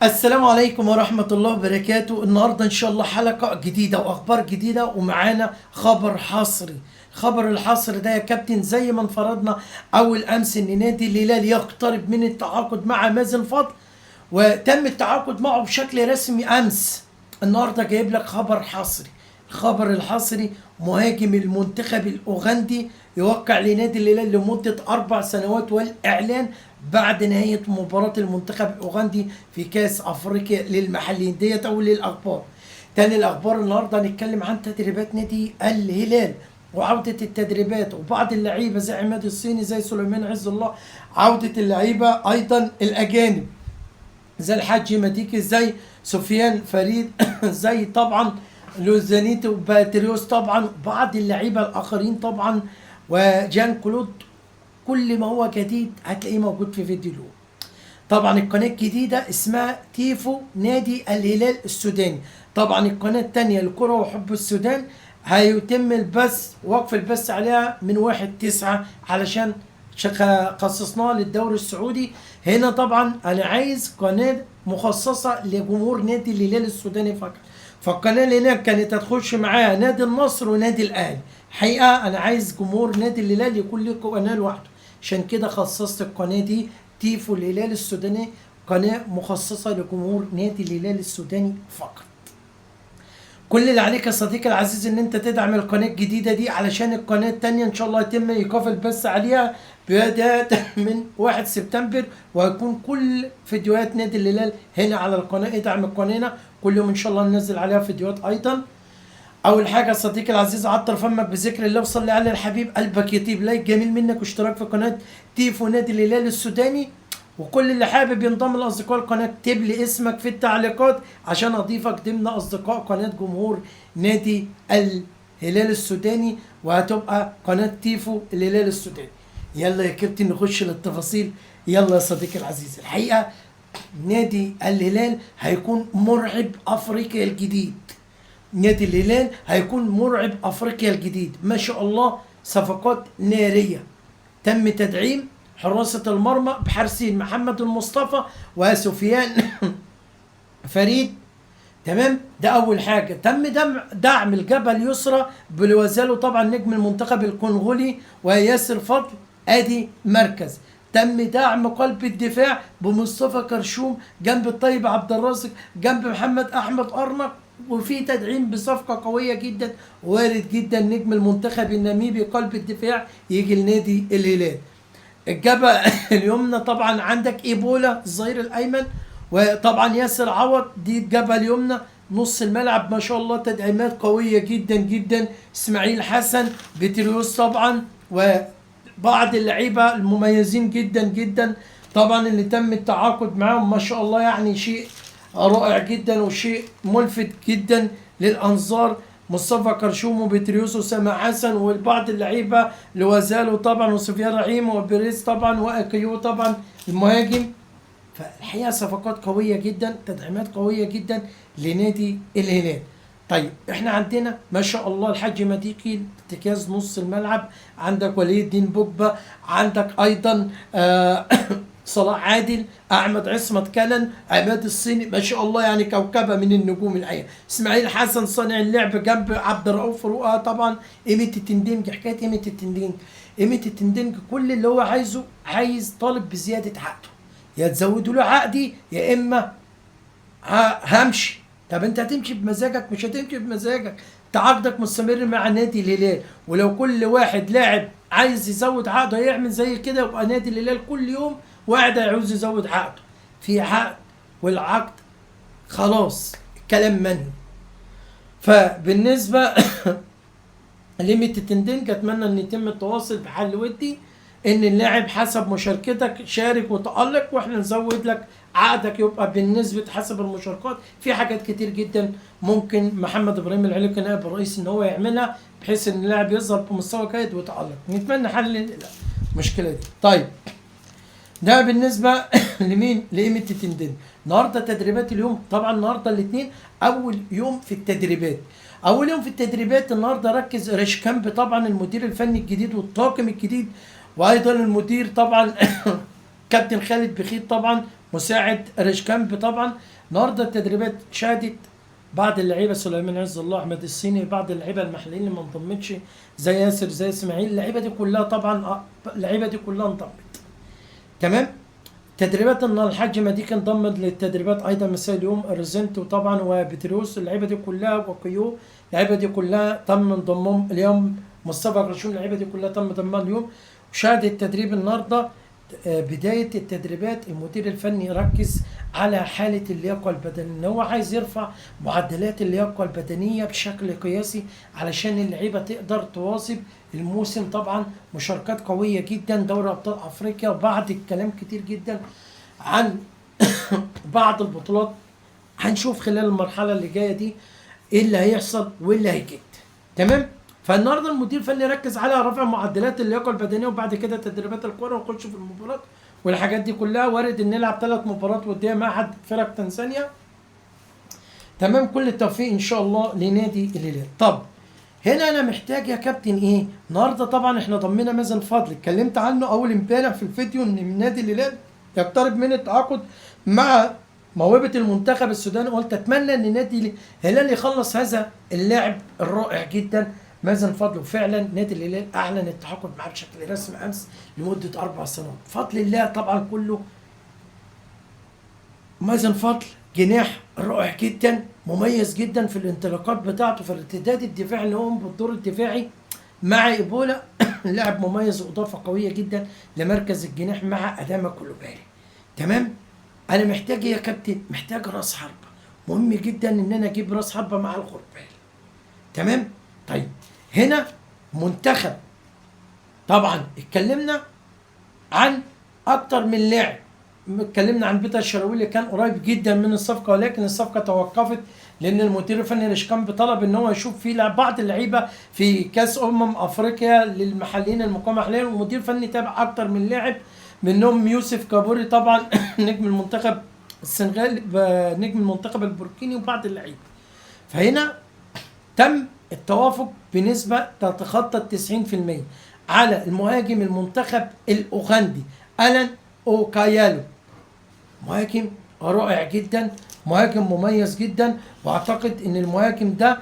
السلام عليكم ورحمة الله وبركاته. النهاردة إن شاء الله حلقة جديدة وأخبار جديدة ومعانا خبر حصري. خبر الحصر ده يا كابتن زي ما انفرضنا أول أمس إن نادي الهلال يقترب من التعاقد مع مازن فضل، وتم التعاقد معه بشكل رسمي أمس. النهاردة جايب لك خبر حصري. الخبر الحصري: مهاجم المنتخب الأوغندي يوقع لنادي الهلال لمدة 4 سنوات، والإعلان بعد نهاية مباراة المنتخب الأوغندي في كأس أفريقيا للمحليين. ديت أول الأخبار. تاني الأخبار: النهاردة هنتكلم عن تدريبات نادي الهلال وعودة التدريبات وبعض اللعيبة زي عماد الصيني، زي سليمان عز الله، عودة اللعيبة أيضا الأجانب زي الحاج مديكي، زي سفيان فريد زي طبعا لوزانيتو وباتريوس، طبعا بعض اللعيبه الاخرين طبعا، وجان كلود. كل ما هو جديد هتلاقيه موجود في فيديو اليوم. طبعا القناه الجديده اسمها تيفو نادي الهلال السوداني. طبعا القناه الثانيه الكره وحب السودان هيتم البث، وقف البث عليها من 1/9 علشان خصصناها للدوري السعودي. هنا طبعا انا عايز قناه مخصصه لجمهور نادي الهلال السوداني فقط. فالقناه اللي هناك كانت هتخش معاها نادي النصر ونادي الاهلي. حقيقه انا عايز جمهور نادي الهلال يكون له قناه لوحده، عشان كده خصصت القناه دي تيفو الهلال السوداني، قناه مخصصه لجمهور نادي الهلال السوداني فقط. كل اللي عليك يا صديقي العزيز ان انت تدعم القناه الجديده دي، علشان القناه التانيه ان شاء الله يتم ايقاف البث عليها بدايه من 1 سبتمبر، وهيكون كل فيديوهات نادي الهلال هنا على القناه. ادعم القناه، كل يوم ان شاء الله ننزل عليها فيديوهات ايضا. اول حاجه يا صديقي العزيز، عطر فمك بذكر الله وصلي على الحبيب قلبك يطيب. لايك جميل منك واشتراك في قناه تيفو نادي الهلال السوداني. وكل اللي حابب ينضم لاصدقاء القناه اكتب لي اسمك في التعليقات عشان اضيفك ضمن اصدقاء قناه جمهور نادي الهلال السوداني، وهتبقى قناه تيفو الهلال السوداني. يلا يا كابتن نخش للتفاصيل. يلا يا صديقي العزيز، الحقيقه نادي الهلال هيكون مرعب افريقيا الجديد. نادي الهلال هيكون مرعب افريقيا الجديد، ما شاء الله. صفقات ناريه. تم تدعيم حراسة المرمى بحارسين محمد المصطفى وسفيان فريد. تمام، ده أول حاجة. تم دعم الجبهة اليسرى بلوزالو، طبعا نجم المنتخب الكونغولي، وياسر فضل. أدي مركز. تم دعم قلب الدفاع بمصطفى كرشوم جنب الطيب عبد الرازق جنب محمد أحمد أرنق. وفي تدعيم بصفقة قوية جدا، وارد جدا نجم المنتخب الناميبي قلب الدفاع يجي لنادي الهلال. الجبهة اليمنى طبعا عندك ايبولا الظهير الايمن، وطبعا ياسر عوض. دي الجبهة اليمنى. نص الملعب ما شاء الله تدعيمات قوية جدا جدا، اسماعيل حسن، بتريوس طبعا، وبعض اللعيبة المميزين جدا جدا طبعا اللي تم التعاقد معاهم ما شاء الله. يعني شيء رائع جدا وشيء ملفت جدا للانظار. مصطفى كرشوم وبتريوس وسامع حسن وبعض اللعيبه لوزالو طبعا وسفيان رحيم وبريز طبعا واكيو طبعا المهاجم. فالحقيقه صفقات قويه جدا، تدعيمات قويه جدا لنادي الهلال. طيب احنا عندنا ما شاء الله الحاج مديكي ارتكاز نص الملعب، عندك ولي الدين بوجبا، عندك ايضا صلاح عادل، احمد عصمت كلن، عماد الصيني، ما شاء الله يعني كوكبه من النجوم الحقيقه. اسماعيل حسن صانع اللعب جنب عبد الرؤوف رؤى طبعا. ايميت التندينج، حكايه ايميت التندينج. ايميت التندينج كل اللي هو عايزه، عايز طالب بزياده عقده، يا تزودوا له عقدي يا اما همشي. طب انت هتمشي بمزاجك؟ مش هتمشي بمزاجك. انت عقدك مستمر مع نادي الهلال، ولو كل واحد لاعب عايز يزود عقده يعمل زي كده، يبقى نادي الهلال كل يوم واحد هيعوز يزود عقده. في عقد، والعقد خلاص الكلام منهي. فبالنسبه ليميت تندنج، اتمنى ان يتم التواصل بحل ودي، ان اللاعب حسب مشاركتك شارك وتألق واحنا نزود لك عقدك يبقى بالنسبه حسب المشاركات. في حاجات كتير جدا ممكن محمد ابراهيم العليقي نائب الرئيس ان هو يعملها بحيث ان اللاعب يظهر بمستوى جيد ويتألق. نتمنى حل المشكله دي. طيب ده بالنسبه لمين؟ لإيميت تندن. النهارده تدريبات اليوم، طبعا النهارده الاثنين اول يوم في التدريبات. اول يوم في التدريبات النهارده ركز ريشكامب طبعا المدير الفني الجديد والطاقم الجديد، وايضا المدير طبعا كابتن خالد بخيت طبعا مساعد ريشكامب. طبعا النهارده التدريبات شهدت بعض اللعيبه، سليمان عز الله، احمد الصيني، بعض اللعيبه المحليين اللي ما انضمتش زي ياسر، زي اسماعيل، اللعيبه دي كلها طبعا اللعيبه دي كلها انضمت. تمام. تدريبات ان الحاج مديك انضم للتدريبات ايضا مساء اليوم، ريزنت وطبعا وبتروس، اللعيبه دي كلها وقيو، اللعيبه دي كلها تم انضمام اليوم، مصطفى غرشون، اللعيبه دي كلها تم انضمام اليوم. وشاهد التدريب النهارده بدايه التدريبات المدير الفني ركز على حاله اللياقه البدنيه، ان هو عايز يرفع معدلات اللياقه البدنيه بشكل قياسي علشان اللعيبه تقدر تواظب الموسم. طبعا مشاركات قويه جدا، دوري ابطال افريقيا، وبعد الكلام كتير جدا عن بعض البطولات. هنشوف خلال المرحله اللي جايه دي ايه اللي هيحصل وايه اللي هيجد. تمام. فالنهارده المدير الفني ركز على رفع معدلات اللياقه البدنيه، وبعد كده تدريبات الكره ونخش في المباراه والحاجات دي كلها. وارد ان نلعب 3 مباريات وديه مع احد فرق تنزانيا. تمام. كل التوفيق ان شاء الله لنادي الهلال. طب هنا انا محتاج يا كابتن ايه؟ النهارده طبعا احنا ضمينا مازن فضل، اتكلمت عنه اول امبارح في الفيديو ان من نادي الهلال يقترب من التعاقد مع موهبه المنتخب السوداني. قلت اتمنى ان نادي الهلال يخلص هذا اللاعب الرائع جدا مازن فضل، وفعلا نادي الهلال اعلن التعاقد معاه بشكل رسمي امس لمده 4 سنوات. بفضل الله طبعا كله. مازن فضل جناح رائع جدا، مميز جدا في الانطلاقات بتاعته، في الارتداد الدفاعي اللي هو بالدور الدفاعي مع ايبولا. لاعب مميز واضافه قويه جدا لمركز الجناح مع ادامه كولوبالي. تمام. انا محتاج يا كابتن، محتاج راس حربه، مهم جدا ان انا اجيب راس حربه مع الغربال. تمام. طيب هنا منتخب، طبعا اتكلمنا عن اكتر من لاعب، اتكلمنا عن بيتر الشراوي اللي كان قريب جدا من الصفقه، ولكن الصفقه توقفت لان المدير الفني ريشكامب طلب ان هو يشوف في بعض اللعيبه في كاس افريقيا للمحليين المقامه حاليا، والمدير الفني تابع اكتر من لاعب منهم يوسف كابوري طبعا نجم المنتخب السنغال، نجم المنتخب البوركيني، وبعض اللعيبه. فهنا تم التوافق بنسبه تتخطى 90% على المهاجم المنتخب الاوغندي الان اوكايالو، مهاجم رائع جدا، مهاجم مميز جدا. واعتقد ان المهاجم ده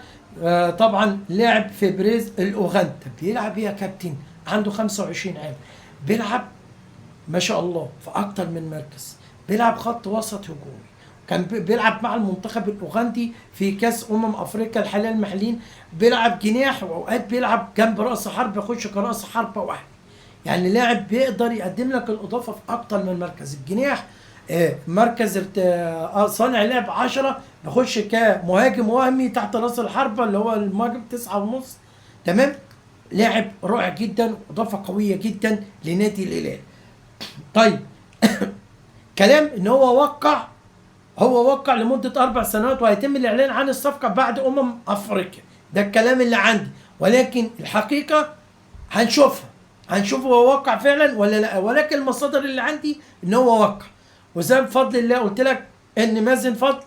طبعا لعب في بريز الاوغندا. بيلعب ايه يا كابتن؟ عنده 25 عام، بيلعب ما شاء الله في اكتر من مركز، بيلعب خط وسط هجومي، كان بيلعب مع المنتخب الاوغندي في كاس افريقيا الحاليه المحليين، بيلعب جناح واوقات بيلعب جنب راس حرب، يخش كراس حربه واحد. يعني لاعب بيقدر يقدم لك الاضافه في اكتر من مركز. الجناح مركز صانع لعب 10، بيخش كمهاجم وهمي تحت راس الحربه اللي هو المهاجم 9.5. تمام. لاعب رائع جدا، اضافه قويه جدا لنادي الهلال. طيب كلام ان هو وقع لمده 4 سنوات، وهيتم الاعلان عن الصفقه بعد افريقيا. ده الكلام اللي عندي، ولكن الحقيقه هنشوف هو وقع فعلا ولا لا، ولكن المصادر اللي عندي ان هو وقع. وزي بفضل الله قلت لك ان مازن فضل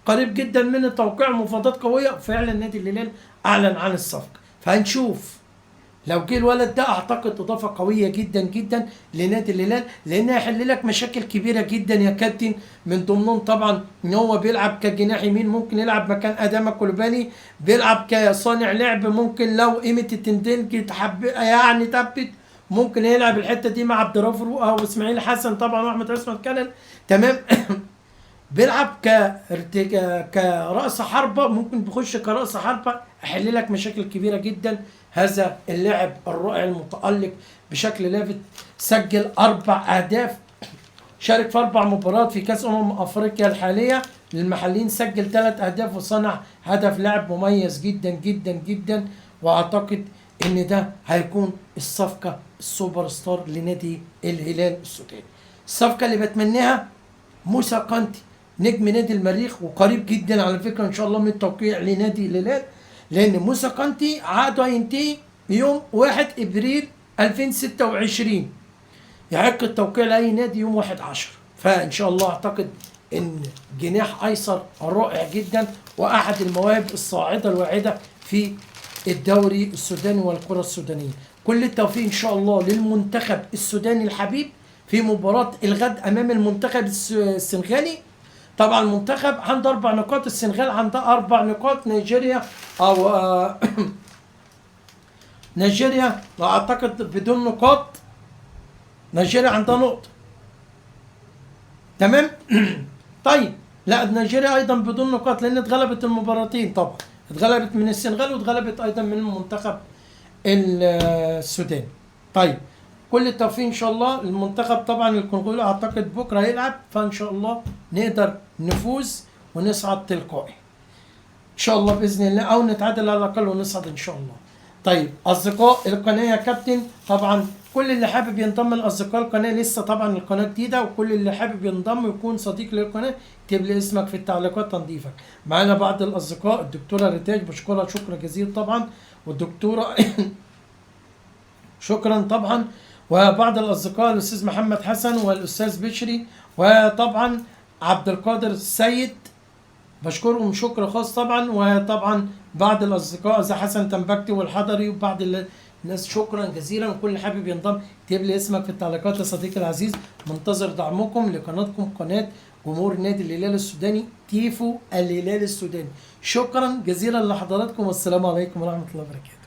قريب جدا من التوقيع، مفاوضات قويه، فعلا نادي الهلال اعلن عن الصفقه. فهنشوف لو جه الولد ده، اعتقد اضافه قويه جدا جدا لنادي الهلال، لانه هيحل لك مشاكل كبيره جدا يا كابتن. من ضمنهم طبعا ان هو بيلعب كجناح يمين، ممكن يلعب مكان ادامه كولوبالي، بيلعب كصانع لعب، ممكن لو قيمه التندنج يعني تبت ممكن يلعب الحته دي مع عبد الرافع او اسماعيل حسن طبعا واحمد عصمت كنل. تمام. بيلعب كرأس حربة، ممكن بيخش كرأس حربة، احل لك مشاكل كبيرة جدا. هذا اللاعب الرائع المتألق بشكل لافت، سجل 4 أهداف، شارك في 4 مباريات في كأس أفريقيا الحالية للمحليين، سجل 3 أهداف وصنع هدف. لاعب مميز جدا جدا جدا، واعتقد ان ده هيكون الصفقة السوبر ستار لنادي الهلال السوداني. الصفقة اللي بتمناها موسى كانتي نجم نادي المريخ، وقريب جدا على فكره ان شاء الله من التوقيع لنادي الهلال، لان موسى كانتي عقده هينتهي يوم 1 ابريل 2026، يحق التوقيع لاي نادي يوم 1/10. فان شاء الله اعتقد ان جناح ايسر رائع جدا، واحد المواهب الصاعده الواعده في الدوري السوداني والكره السودانيه. كل التوفيق ان شاء الله للمنتخب السوداني الحبيب في مباراة الغد أمام المنتخب السنغالي. طبعا المنتخب عنده 4 نقاط، السنغال عندها 4 نقاط، نيجيريا أو نيجيريا لا أعتقد بدون نقاط، نيجيريا عندها نقطة. تمام. طيب لا نيجيريا أيضا بدون نقاط لأن اتغلبت المباراتين، طبعا اتغلبت من السنغال واتغلبت أيضا من المنتخب السودان. طيب كل التوفيق ان شاء الله. المنتخب طبعا الكونغولي اعتقد بكره هيلعب، فان شاء الله نقدر نفوز ونصعد تلقائي ان شاء الله باذن الله، او نتعادل على الاقل ونصعد ان شاء الله. طيب اصدقاء القناه يا كابتن، طبعا كل اللي حابب ينضم لاصدقاء القناه، لسه طبعا القناه جديده، وكل اللي حابب ينضم ويكون صديق للقناه اكتب لي اسمك في التعليقات تنضيفك. معانا بعض الاصدقاء، الدكتوره ريتاج بشكرها شكرا جزيلا طبعا، والدكتوره شكرا طبعا، وبعض الاصدقاء الاستاذ محمد حسن والاستاذ بشري، وطبعا عبد القادر السيد بشكرهم شكر خاص طبعا، وطبعا بعض الاصدقاء زي حسن تنبكتي والحضري وبعض الناس شكرا جزيلا. وكل حابب ينضم اكتب لي اسمك في التعليقات يا صديقي العزيز. منتظر دعمكم لقناتكم قناه جمهور نادي الهلال السوداني، تيفو الهلال السوداني. شكرا جزيلا لحضراتكم والسلام عليكم ورحمه الله وبركاته.